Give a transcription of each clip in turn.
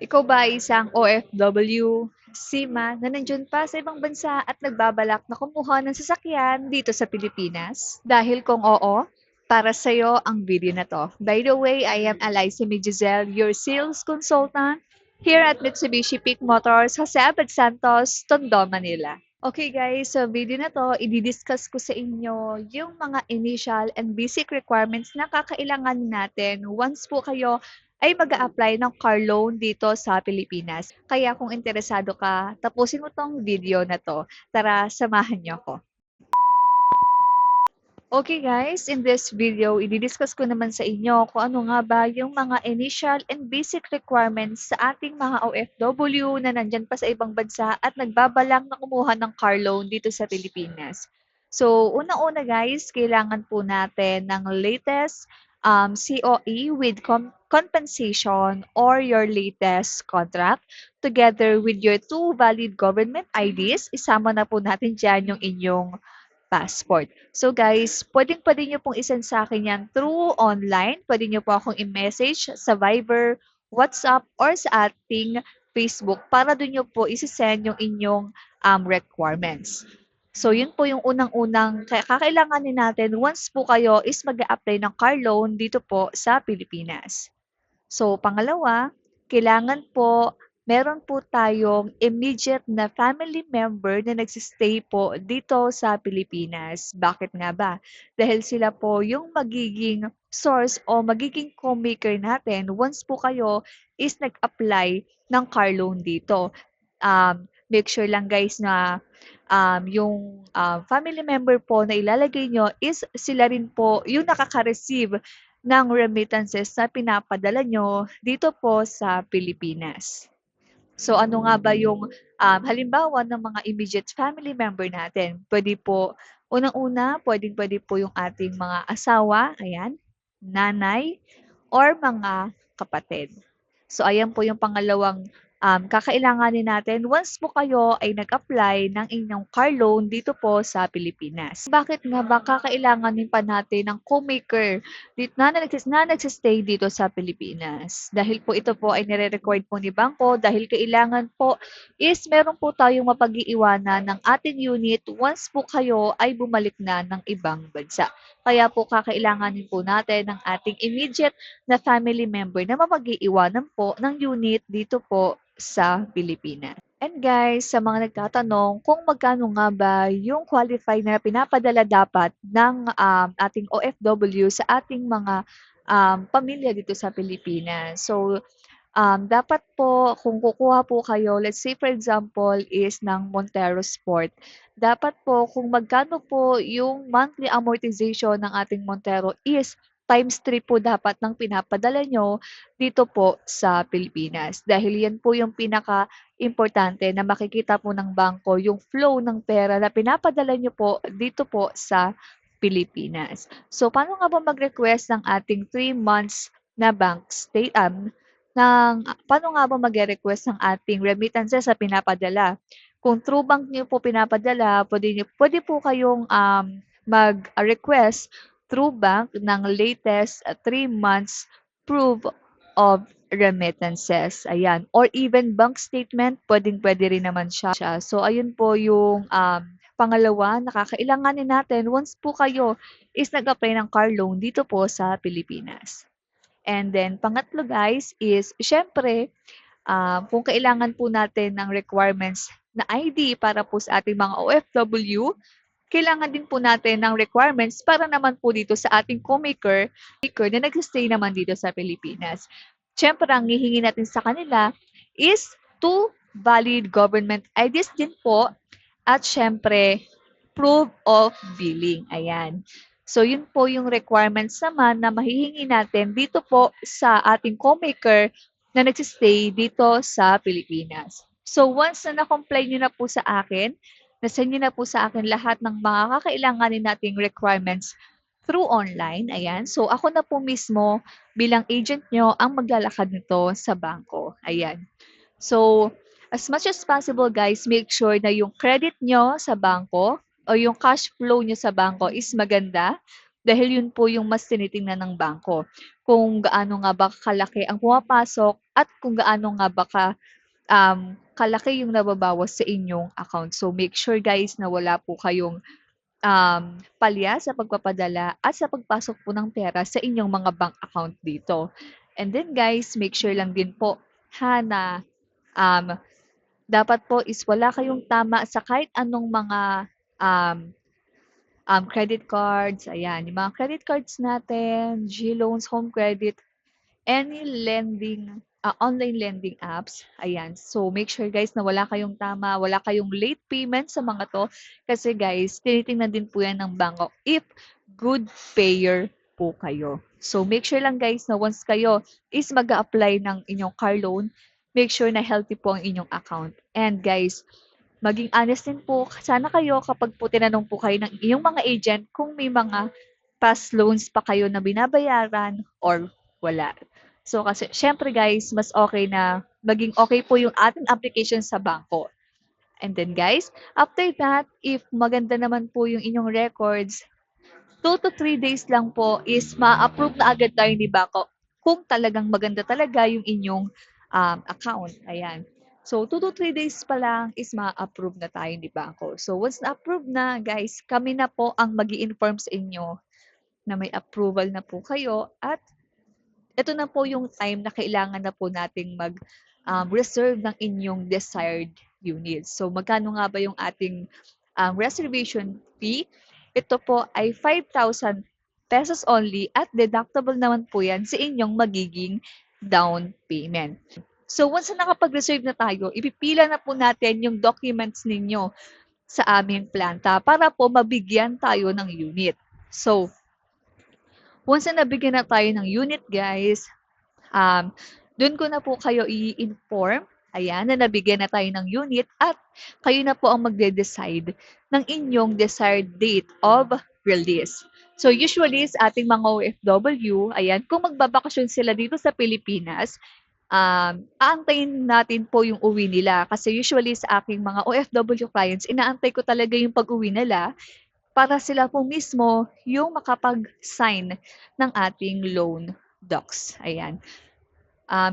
Ikaw ba ay isang OFW, seaman na nandiyan pa sa ibang bansa at nagbabalak na kumuha ng sasakyan dito sa Pilipinas? Dahil kung oo, para sa'yo ang video na to. By the way, I am Eliza Mijizel, your sales consultant here at Mitsubishi Peak Motors, Jose Abad Santos, Tondo, Manila. Okay guys, sa video na to, i-discuss ko sa inyo yung mga initial and basic requirements na kakailangan natin once po kayo ay mag apply ng car loan dito sa Pilipinas. Kaya kung interesado ka, tapusin mo tong video na to. Tara, samahan niyo ako. Okay guys, in this video, i-discuss ko naman sa inyo kung ano nga ba yung mga initial and basic requirements sa ating mga OFW na nandyan pa sa ibang bansa at nagbabalak na kumuha ng car loan dito sa Pilipinas. So, una-una guys, kailangan po natin ng latest COE with compensation or your latest contract together with your two valid government IDs. Isama na po natin dyan yung inyong passport. So guys, pwedeng-pwede niyo pong isend sa akin yan through online. Pwede niyo po akong i-message sa Viber, WhatsApp, or sa ating Facebook para doon niyo po isi-send yung inyong requirements. So yun po yung unang-unang kakailanganin natin once po kayo is mag apply ng car loan dito po sa Pilipinas. So, pangalawa, kailangan po meron po tayong immediate na family member na nagsistay po dito sa Pilipinas. Bakit nga ba? Dahil sila po yung magiging source o magiging co-maker natin once po kayo is nag-apply ng car loan dito. Make sure lang guys na yung family member po na ilalagay nyo is sila rin po yung nakaka-receive ng remittances na pinapadala nyo dito po sa Pilipinas. So ano nga ba yung halimbawa ng mga immediate family member natin? Pwede po, unang-una, pwedeng-pwede po yung ating mga asawa, ayan, nanay, or mga kapatid. So ayan po yung pangalawang kakailanganin natin once po kayo ay nag-apply ng inyong car loan dito po sa Pilipinas. Bakit nga ba kakailanganin pa natin ng co-maker na nagsistay dito sa Pilipinas? Dahil po ito po ay nire-required po ni Bangko dahil kailangan po is meron po tayong mapag-iiwanan ng ating unit once po kayo ay bumalik na ng ibang bansa. Kaya po kakailanganin po natin ng ating immediate na family member na mapag-iiwanan po ng unit dito po sa Pilipinas. And guys, sa mga nagtatanong kung magkano nga ba yung qualified na pinapadala dapat ng ating OFW sa ating mga pamilya dito sa Pilipinas. So, dapat po kung kukuha po kayo, let's say for example is ng Montero Sport, dapat po kung magkano po yung monthly amortization ng ating Montero is times 3 po dapat ng pinapadala nyo dito po sa Pilipinas. Dahil yan po yung pinaka-importante na makikita po ng bangko yung flow ng pera na pinapadala nyo po dito po sa Pilipinas. So, paano nga ba mag-request ng ating 3 months na bank paano nga ba mag-request ng ating remittances sa pinapadala? Kung through bank niyo po pinapadala, pwede po kayong mag-request through bank ng latest 3 months proof of remittances. Ayan. Or even bank statement, pwedeng-pwede rin naman siya. So, ayun po yung pangalawa na kakailanganin natin once po kayo is nag-apply ng car loan dito po sa Pilipinas. And then, pangatlo guys is, syempre, kung kailangan po natin ng requirements na ID para po sa ating mga OFW, kailangan din po natin ng requirements para naman po dito sa ating co-maker na nag-stay naman dito sa Pilipinas. Siyempre, ang hihingi natin sa kanila is 2 valid government IDs din po at syempre, proof of billing. Ayan. So, yun po yung requirements naman na mahihingi natin dito po sa ating co-maker na nagsistay dito sa Pilipinas. So, once na na-comply nyo na po sa akin, na-send nyo na po sa akin lahat ng mga kakailanganin nating requirements through online. Ayan. So, ako na po mismo bilang agent nyo ang maglalakad nito sa bangko. Ayan. So, as much as possible guys, make sure na yung credit nyo sa bangko o yung cash flow nyo sa bangko is maganda dahil yun po yung mas tinitingnan ng bangko. Kung gaano nga ba kalaki ang pumapasok at kung gaano nga ba kalaki yung nababawas sa inyong account. So make sure guys na wala po kayong palya sa pagpapadala at sa pagpasok po ng pera sa inyong mga bank account dito. And then guys, make sure lang din po na um, dapat po is wala kayong tama sa kahit anong mga um, credit cards. Ayan, yung mga credit cards natin, G-loans, home credit, any lending, online lending apps. Ayan. So, make sure guys na wala kayong tama, wala kayong late payment sa mga to. Kasi guys, tinitingnan din po yan ng bangko if good payer po kayo. So, make sure lang guys na once kayo is mag apply ng inyong car loan, make sure na healthy po ang inyong account. And guys, maging honest din po sana kayo kapag po tinanong po kayo ng iyong mga agent kung may mga past loans pa kayo na binabayaran or wala. So kasi syempre guys, mas okay na maging okay po yung ating application sa bangko. And then guys, after that, if maganda naman po yung inyong records, 2 to 3 days lang po is ma-approve na agad tayo ni bangko kung talagang maganda talaga yung inyong account. Ayan. So, 2 to 3 days pa lang is ma-approve na tayo ni bangko. So, once na-approve na, guys, kami na po ang mag inform sa inyo na may approval na po kayo at ito na po yung time na kailangan na po nating mag-reserve ng inyong desired units. So, magkano nga ba yung ating reservation fee? Ito po ay 5,000 pesos only at deductible naman po yan sa inyong magiging down payment. So, once na nakapag-reserve na tayo, ipipila na po natin yung documents ninyo sa aming planta para po mabigyan tayo ng unit. So, once na nabigyan na tayo ng unit, guys, doon ko na po kayo i-inform, ayan, na nabigyan na tayo ng unit at kayo na po ang magde-decide ng inyong desired date of release. So usually sa ating mga OFW, ayan, kung magbabakasyon sila dito sa Pilipinas, aantayin natin po yung uwi nila. Kasi usually sa aking mga OFW clients, inaantay ko talaga yung pag-uwi nila para sila po mismo yung makapag-sign ng ating loan docs. Ayan.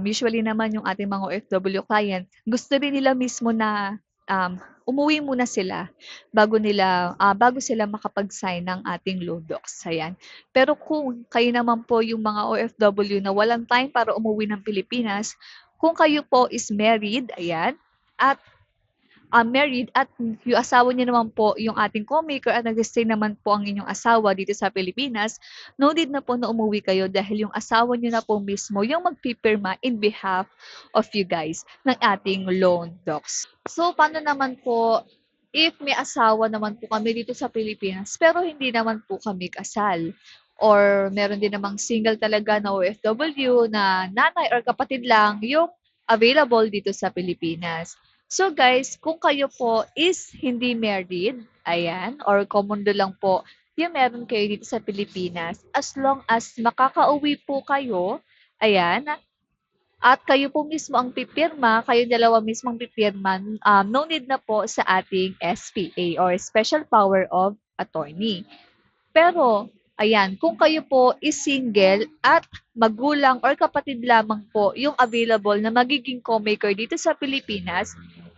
Usually naman yung ating mga OFW client, gusto rin nila mismo na umuwi muna sila bago sila makapag-sign ng ating loan docs. Ayan. Pero kung kayo naman po yung mga OFW na walang time para umuwi ng Pilipinas, kung kayo po is married, ayan, at married at yung asawa niyo naman po yung ating co-maker at nag-stay naman po ang inyong asawa dito sa Pilipinas, no need na po na umuwi kayo dahil yung asawa niyo na po mismo yung magpipirma in behalf of you guys ng ating loan docs. So, paano naman po if may asawa naman po kami dito sa Pilipinas pero hindi naman po kami kasal? Or meron din namang single talaga na OFW na nanay or kapatid lang yung available dito sa Pilipinas. So guys, kung kayo po is hindi married, ayan, or komundo lang po yung meron kayo dito sa Pilipinas, as long as makakauwi po kayo, ayan, at kayo po mismo ang pipirma, kayo dalawa mismo ang pipirma, no need na po sa ating SPA or Special Power of Attorney. Pero, ayan, kung kayo po is single at magulang or kapatid lamang po yung available na magiging co-maker dito sa Pilipinas,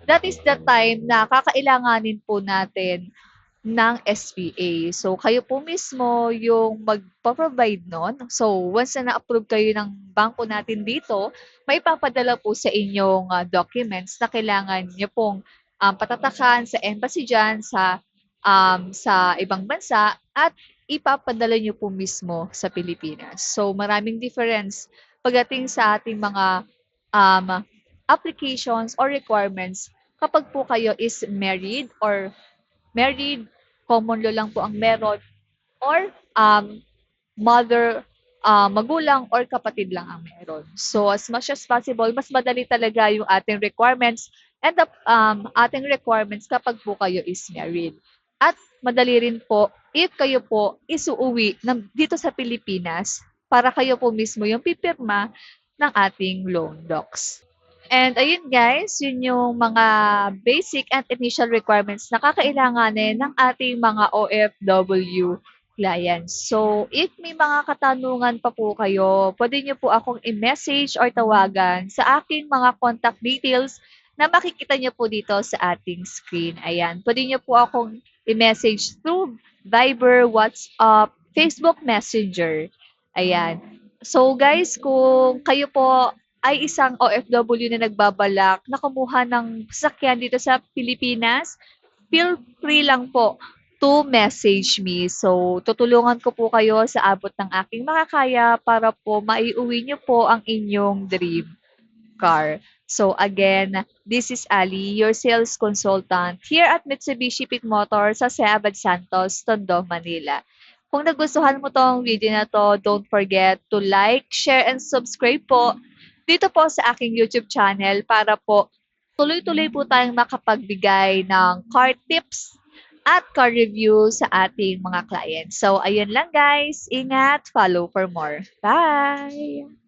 that is the time na kakailanganin po natin ng SPA. So, kayo po mismo yung magpa-provide nun. So, once na na-approve kayo ng bangko natin dito, may papadala po sa inyong documents na kailangan nyo pong patatakan sa embassy dyan, sa ibang bansa, at ipapadala nyo po mismo sa Pilipinas. So, maraming difference pagdating sa ating mga applications or requirements kapag po kayo is married, common law lang po ang meron, or mother, magulang or kapatid lang ang meron. So as much as possible, mas madali talaga yung ating requirements and the ating requirements kapag po kayo is married. At madali rin po if kayo po isuuwi dito sa Pilipinas para kayo po mismo yung pipirma ng ating loan docs. And ayun guys, yun yung mga basic and initial requirements na kakailanganin ng ating mga OFW clients. So, if may mga katanungan pa po kayo, pwede niyo po akong i-message or tawagan sa aking mga contact details na makikita niyo po dito sa ating screen. Ayan, pwede niyo po akong i-message through Viber, WhatsApp, Facebook Messenger. Ayan. So guys, kung kayo po ay isang OFW na nagbabalak na kumuha ng sasakyan dito sa Pilipinas, feel free lang po to message me. So, tutulungan ko po kayo sa abot ng aking makakaya para po maiuwi niyo po ang inyong dream car. So again, this is Ali, your sales consultant here at Mitsubishi Pit Motors sa Seabad Santos, Tondo, Manila. Kung nagustuhan mo tong video na to, don't forget to like, share, and subscribe po dito po sa aking YouTube channel para po tuloy-tuloy po tayong makapagbigay ng car tips at car review sa ating mga clients. So, ayun lang guys. Ingat. Follow for more. Bye!